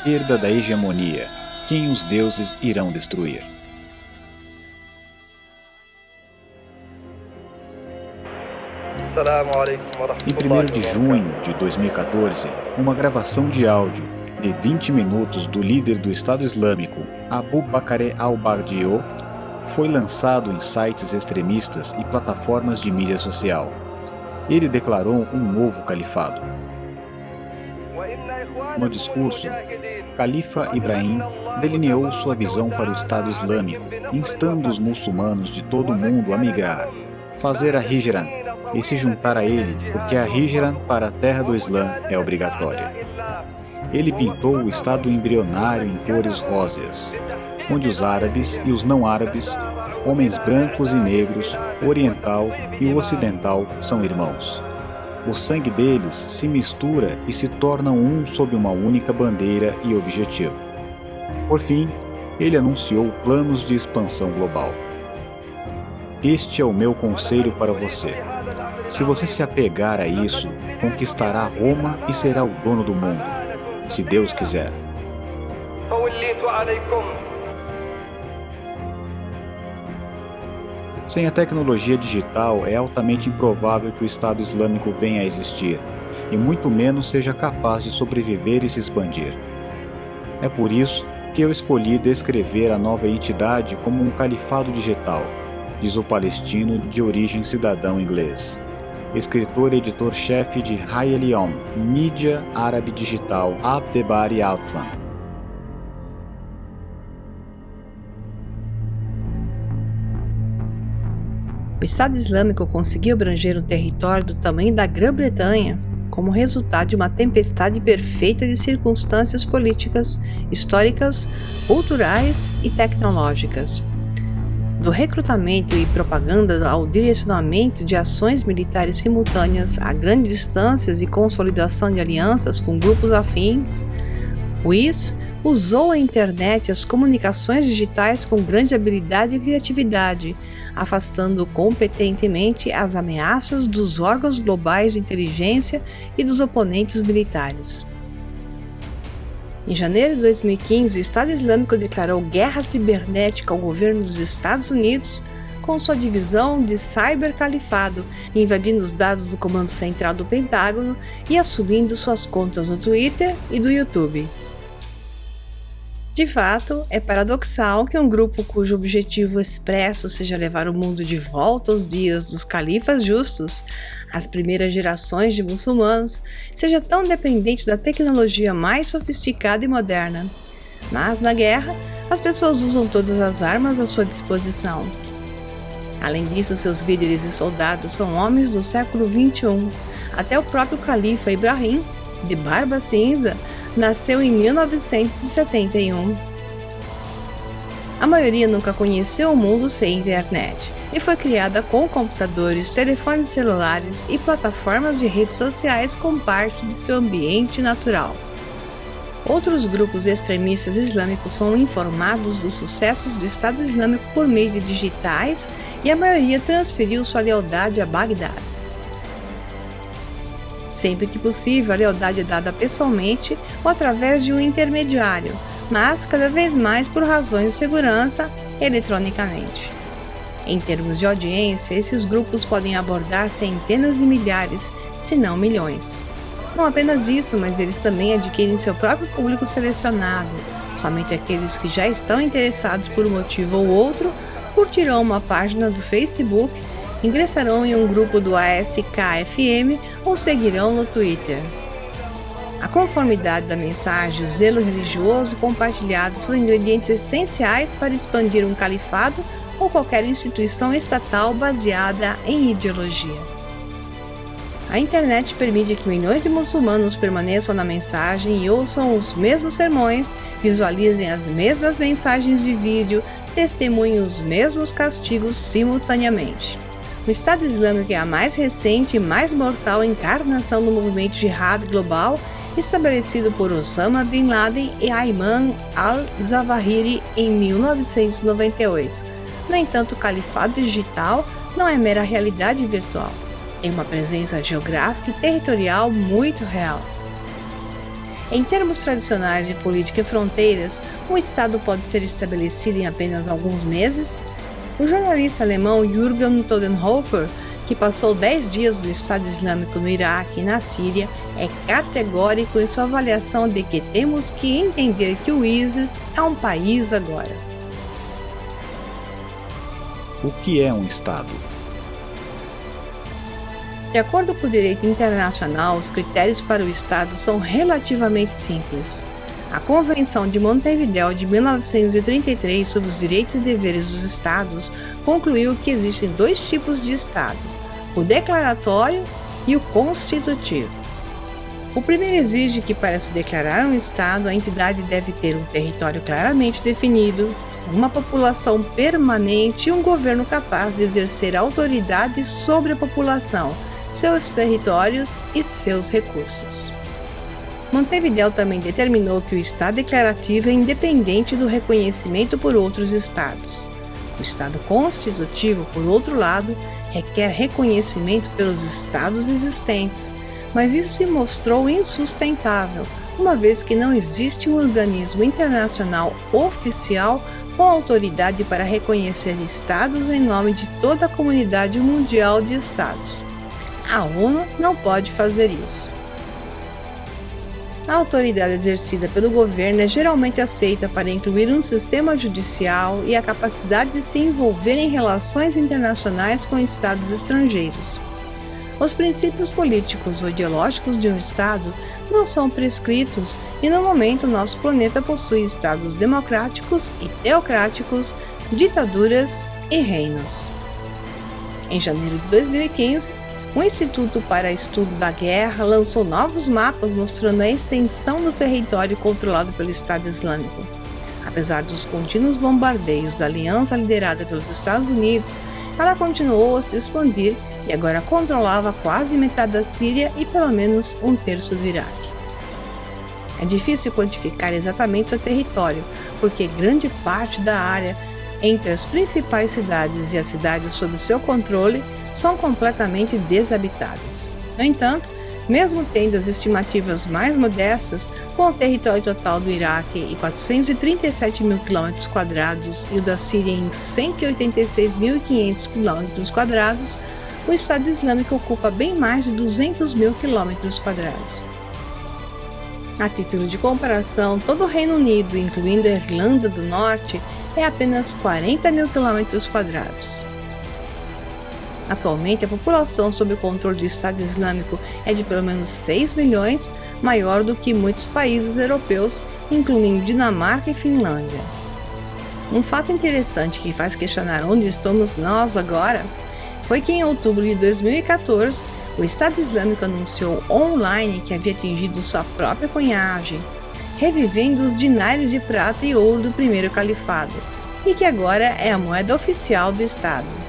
perda da hegemonia. Quem os deuses irão destruir? Em 1º de junho de 2014, uma gravação de áudio de 20 minutos do líder do Estado Islâmico, Abu Bakr al-Baghdadi, foi lançado em sites extremistas e plataformas de mídia social. Ele declarou um novo califado. No discurso, Califa Ibrahim delineou sua visão para o Estado Islâmico, instando os muçulmanos de todo o mundo a migrar, fazer a Hijran e se juntar a ele, porque a Hijran para a terra do Islã é obrigatória. Ele pintou o Estado embrionário em cores róseas, onde os árabes e os não árabes, homens brancos e negros, oriental e o ocidental são irmãos. O sangue deles se mistura e se tornam um sob uma única bandeira e objetivo. Por fim, ele anunciou planos de expansão global. Este é o meu conselho para você. Se você se apegar a isso, conquistará Roma e será o dono do mundo, se Deus quiser. Sem a tecnologia digital, é altamente improvável que o Estado Islâmico venha a existir, e muito menos seja capaz de sobreviver e se expandir. É por isso que eu escolhi descrever a nova entidade como um califado digital, diz o palestino de origem cidadão inglês. Escritor e editor-chefe de Hayya Al-Yom, mídia árabe digital Abdebari Altman. O Estado Islâmico conseguiu abranger um território do tamanho da Grã-Bretanha como resultado de uma tempestade perfeita de circunstâncias políticas, históricas, culturais e tecnológicas. Do recrutamento e propaganda ao direcionamento de ações militares simultâneas a grandes distâncias e consolidação de alianças com grupos afins, o IS usou a internet e as comunicações digitais com grande habilidade e criatividade, afastando competentemente as ameaças dos órgãos globais de inteligência e dos oponentes militares. Em janeiro de 2015, o Estado Islâmico declarou guerra cibernética ao governo dos Estados Unidos com sua divisão de cybercalifado, invadindo os dados do comando central do Pentágono e assumindo suas contas no Twitter e do YouTube. De fato, é paradoxal que um grupo cujo objetivo expresso seja levar o mundo de volta aos dias dos califas justos, as primeiras gerações de muçulmanos, seja tão dependente da tecnologia mais sofisticada e moderna. Mas, na guerra, as pessoas usam todas as armas à sua disposição. Além disso, seus líderes e soldados são homens do século XXI. Até o próprio califa Ibrahim, de barba cinza, nasceu em 1971. A maioria nunca conheceu o mundo sem internet e foi criada com computadores, telefones celulares e plataformas de redes sociais como parte de seu ambiente natural. Outros grupos extremistas islâmicos são informados dos sucessos do Estado Islâmico por meio de digitais e a maioria transferiu sua lealdade a Bagdá. Sempre que possível, a lealdade é dada pessoalmente ou através de um intermediário, mas cada vez mais por razões de segurança, eletronicamente. Em termos de audiência, esses grupos podem abordar centenas de milhares, se não milhões. Não apenas isso, mas eles também adquirem seu próprio público selecionado. Somente aqueles que já estão interessados por um motivo ou outro curtirão uma página do Facebook, ingressarão em um grupo do ASK-FM ou seguirão no Twitter. A conformidade da mensagem e o zelo religioso compartilhado são ingredientes essenciais para expandir um califado ou qualquer instituição estatal baseada em ideologia. A internet permite que milhões de muçulmanos permaneçam na mensagem e ouçam os mesmos sermões, visualizem as mesmas mensagens de vídeo, testemunhem os mesmos castigos simultaneamente. O Estado Islâmico é a mais recente e mais mortal encarnação do movimento jihad global estabelecido por Osama Bin Laden e Ayman al-Zawahiri em 1998. No entanto, o califado digital não é mera realidade virtual. Tem uma presença geográfica e territorial muito real. Em termos tradicionais de política e fronteiras, um Estado pode ser estabelecido em apenas alguns meses? O jornalista alemão Jürgen Todenhofer, que passou 10 dias do Estado Islâmico no Iraque e na Síria, é categórico em sua avaliação de que temos que entender que o ISIS é um país agora. O que é um Estado? De acordo com o direito internacional, os critérios para o Estado são relativamente simples. A Convenção de Montevideo de 1933 sobre os direitos e deveres dos Estados concluiu que existem dois tipos de Estado, o declaratório e o constitutivo. O primeiro exige que, para se declarar um Estado, a entidade deve ter um território claramente definido, uma população permanente e um governo capaz de exercer autoridade sobre a população, seus territórios e seus recursos. Montevideo também determinou que o Estado declarativo é independente do reconhecimento por outros Estados. O Estado constitutivo, por outro lado, requer reconhecimento pelos Estados existentes, mas isso se mostrou insustentável, uma vez que não existe um organismo internacional oficial com autoridade para reconhecer Estados em nome de toda a comunidade mundial de Estados. A ONU não pode fazer isso. A autoridade exercida pelo governo é geralmente aceita para incluir um sistema judicial e a capacidade de se envolver em relações internacionais com estados estrangeiros. Os princípios políticos ou ideológicos de um Estado não são prescritos e, no momento, nosso planeta possui estados democráticos e teocráticos, ditaduras e reinos. Em janeiro de 2015, o Instituto para Estudo da Guerra lançou novos mapas mostrando a extensão do território controlado pelo Estado Islâmico. Apesar dos contínuos bombardeios da aliança liderada pelos Estados Unidos, ela continuou a se expandir e agora controlava quase metade da Síria e pelo menos um terço do Iraque. É difícil quantificar exatamente seu território, porque grande parte da área entre as principais cidades e as cidades sob seu controle são completamente desabitadas. No entanto, mesmo tendo as estimativas mais modestas, com o território total do Iraque em 437 mil km² e o da Síria em 186.500 km², o Estado Islâmico ocupa bem mais de 200 mil km². A título de comparação, todo o Reino Unido, incluindo a Irlanda do Norte, é apenas 40 mil km². Atualmente, a população sob o controle do Estado Islâmico é de pelo menos 6 milhões, maior do que muitos países europeus, incluindo Dinamarca e Finlândia. Um fato interessante que faz questionar onde estamos nós agora foi que em outubro de 2014, o Estado Islâmico anunciou online que havia atingido sua própria cunhagem, revivendo os dinários de prata e ouro do primeiro califado, e que agora é a moeda oficial do Estado.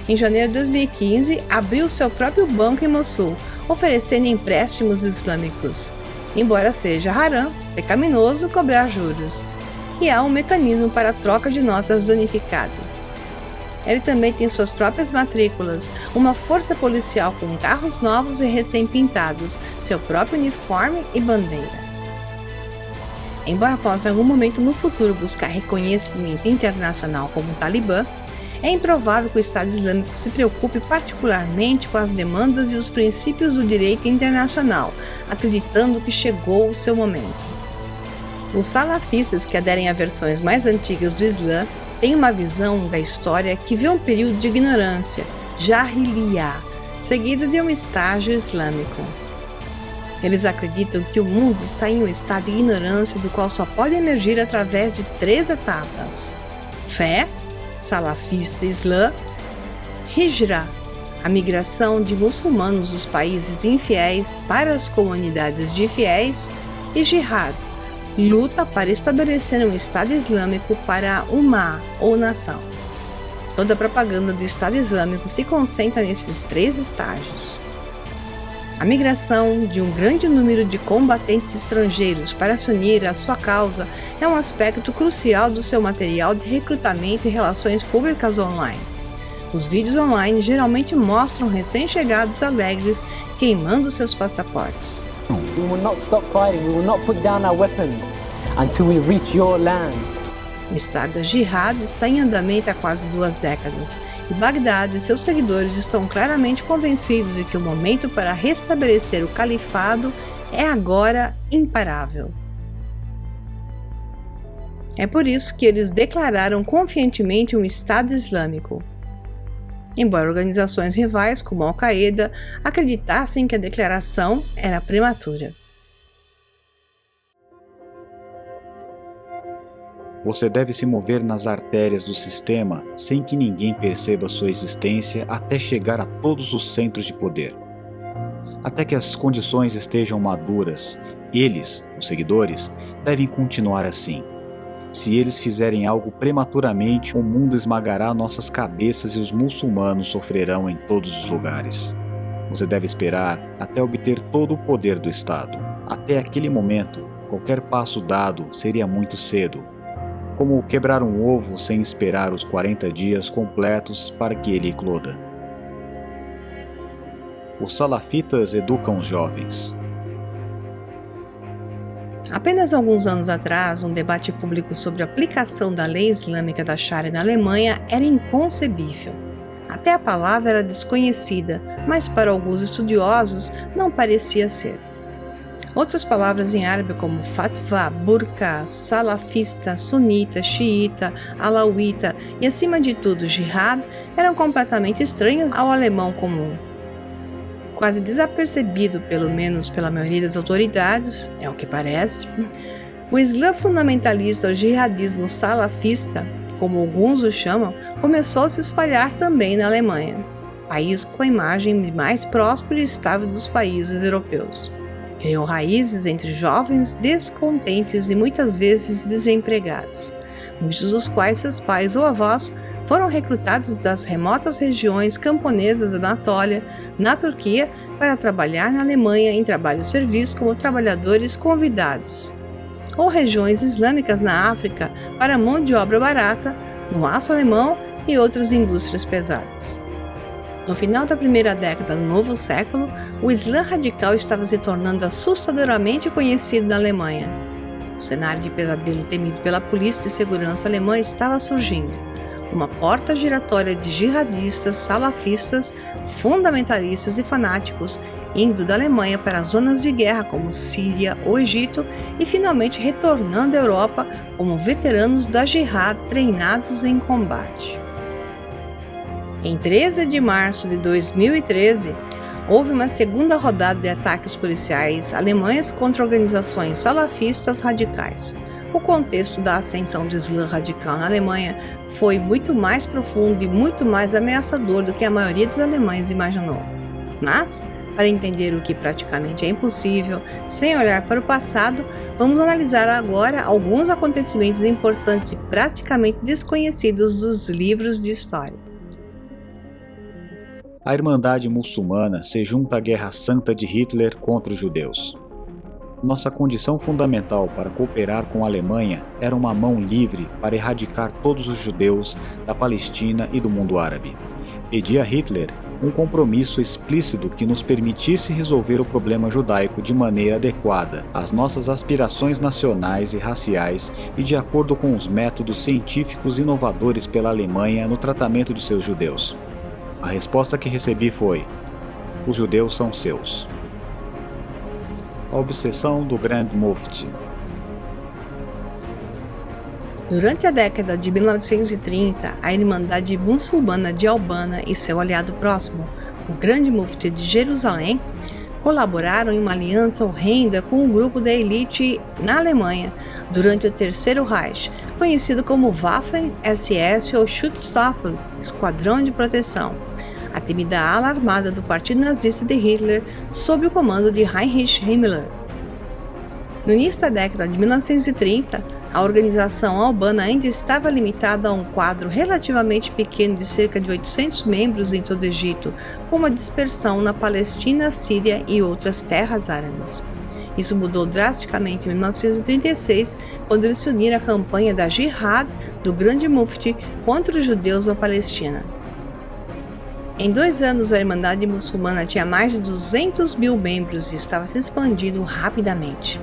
Em janeiro de 2015, abriu seu próprio banco em Mossul, oferecendo empréstimos islâmicos, embora seja haram, pecaminoso cobrar juros, e há um mecanismo para a troca de notas danificadas. Ele também tem suas próprias matrículas, uma força policial com carros novos e recém-pintados, seu próprio uniforme e bandeira. Embora possa em algum momento no futuro buscar reconhecimento internacional como Talibã, é improvável que o Estado Islâmico se preocupe particularmente com as demandas e os princípios do direito internacional, acreditando que chegou o seu momento. Os salafistas, que aderem a versões mais antigas do Islã, têm uma visão da história que vê um período de ignorância, Jahiliyyah, seguido de um estágio islâmico. Eles acreditam que o mundo está em um estado de ignorância do qual só pode emergir através de 3 etapas: fé, salafista Islã, Hijra, a migração de muçulmanos dos países infiéis para as comunidades de fiéis, e Jihad, luta para estabelecer um Estado Islâmico para a Ummah, ou nação. Toda a propaganda do Estado Islâmico se concentra nesses 3 estágios. A migração de um grande número de combatentes estrangeiros para se unir à sua causa é um aspecto crucial do seu material de recrutamento e relações públicas online. Os vídeos online geralmente mostram recém-chegados alegres queimando seus passaportes. We will not stop fighting. We will not put down our weapons until we reach your lands. O Estado da Jihad está em andamento há quase 2 décadas, e Bagdad e seus seguidores estão claramente convencidos de que o momento para restabelecer o califado é agora imparável. É por isso que eles declararam confiantemente um Estado Islâmico. Embora organizações rivais como Al-Qaeda acreditassem que a declaração era prematura. Você deve se mover nas artérias do sistema sem que ninguém perceba sua existência até chegar a todos os centros de poder. Até que as condições estejam maduras, eles, os seguidores, devem continuar assim. Se eles fizerem algo prematuramente, o mundo esmagará nossas cabeças e os muçulmanos sofrerão em todos os lugares. Você deve esperar até obter todo o poder do Estado. Até aquele momento, qualquer passo dado seria muito cedo. Como quebrar um ovo sem esperar os 40 dias completos para que ele ecloda. Os salafitas educam os jovens. Apenas alguns anos atrás, um debate público sobre a aplicação da lei islâmica da Sharia na Alemanha era inconcebível. Até a palavra era desconhecida, mas para alguns estudiosos não parecia ser. Outras palavras em árabe como fatwa, burqa, salafista, sunita, xiita, alauíta e, acima de tudo, jihad eram completamente estranhas ao alemão comum. Quase desapercebido, pelo menos pela maioria das autoridades, é o que parece, o Islã fundamentalista, o jihadismo salafista, como alguns o chamam, começou a se espalhar também na Alemanha, país com a imagem mais próspera e estável dos países europeus. Criou raízes entre jovens descontentes e muitas vezes desempregados, muitos dos quais seus pais ou avós foram recrutados das remotas regiões camponesas da Anatólia, na Turquia, para trabalhar na Alemanha em trabalho-serviço como trabalhadores convidados, ou regiões islâmicas na África para mão de obra barata, no aço alemão e outras indústrias pesadas. No final da primeira década do novo século, o Islã radical estava se tornando assustadoramente conhecido na Alemanha. O cenário de pesadelo temido pela polícia de segurança alemã estava surgindo. Uma porta giratória de jihadistas, salafistas, fundamentalistas e fanáticos indo da Alemanha para zonas de guerra como Síria ou Egito e finalmente retornando à Europa como veteranos da jihad treinados em combate. Em 13 de março de 2013, houve uma segunda rodada de ataques policiais alemães contra organizações salafistas radicais. O contexto da ascensão do Islã radical na Alemanha foi muito mais profundo e muito mais ameaçador do que a maioria dos alemães imaginou. Mas, para entender o que praticamente é impossível, sem olhar para o passado, vamos analisar agora alguns acontecimentos importantes e praticamente desconhecidos dos livros de história. A Irmandade Muçulmana se junta à Guerra Santa de Hitler contra os judeus. Nossa condição fundamental para cooperar com a Alemanha era uma mão livre para erradicar todos os judeus da Palestina e do mundo árabe. Pedi a Hitler um compromisso explícito que nos permitisse resolver o problema judaico de maneira adequada às nossas aspirações nacionais e raciais e de acordo com os métodos científicos inovadores pela Alemanha no tratamento de seus judeus. A resposta que recebi foi: os judeus são seus. A obsessão do Grand Mufti. Durante a década de 1930, a Irmandade Muçulmana de Albana e seu aliado próximo, o Grande Mufti de Jerusalém, colaboraram em uma aliança horrenda com o grupo da elite na Alemanha durante o Terceiro Reich, conhecido como Waffen-SS ou Schutzstaffel, Esquadrão de Proteção, a temida ala armada do Partido Nazista de Hitler sob o comando de Heinrich Himmler. No início da década de 1930, a organização albana ainda estava limitada a um quadro relativamente pequeno de cerca de 800 membros em todo o Egito, com uma dispersão na Palestina, Síria e outras terras árabes. Isso mudou drasticamente em 1936, quando eles se uniram à campanha da Jihad do Grande Mufti contra os judeus na Palestina. Em 2 anos, a Irmandade Muçulmana tinha mais de 200 mil membros e estava se expandindo rapidamente.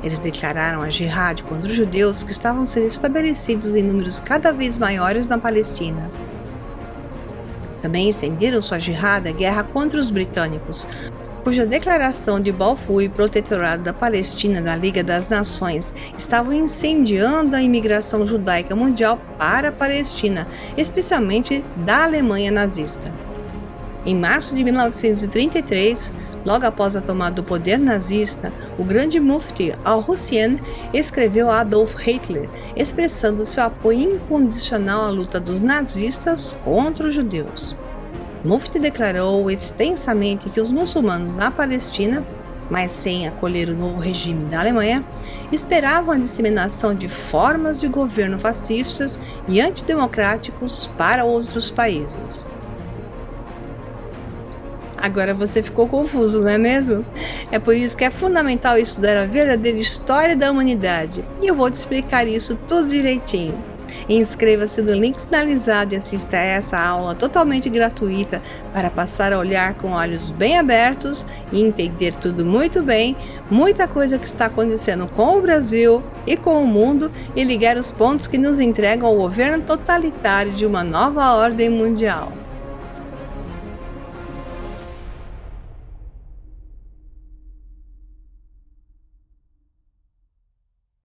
Eles declararam a jihad contra os judeus que estavam sendo estabelecidos em números cada vez maiores na Palestina. Também estenderam sua jihad à guerra contra os britânicos, cuja declaração de Balfour e protetorado da Palestina da Liga das Nações estavam incendiando a imigração judaica mundial para a Palestina, especialmente da Alemanha nazista. Em março de 1933, logo após a tomada do poder nazista, o grande mufti Al-Hussein escreveu a Adolf Hitler, expressando seu apoio incondicional à luta dos nazistas contra os judeus. O mufti declarou extensamente que os muçulmanos na Palestina, mas sem acolher o novo regime da Alemanha, esperavam a disseminação de formas de governo fascistas e antidemocráticos para outros países. Agora você ficou confuso, não é mesmo? É por isso que é fundamental estudar a verdadeira história da humanidade. E eu vou te explicar isso tudo direitinho. Inscreva-se no link sinalizado e assista a essa aula totalmente gratuita para passar a olhar com olhos bem abertos e entender tudo muito bem, muita coisa que está acontecendo com o Brasil e com o mundo e ligar os pontos que nos entregam ao governo totalitário de uma nova ordem mundial.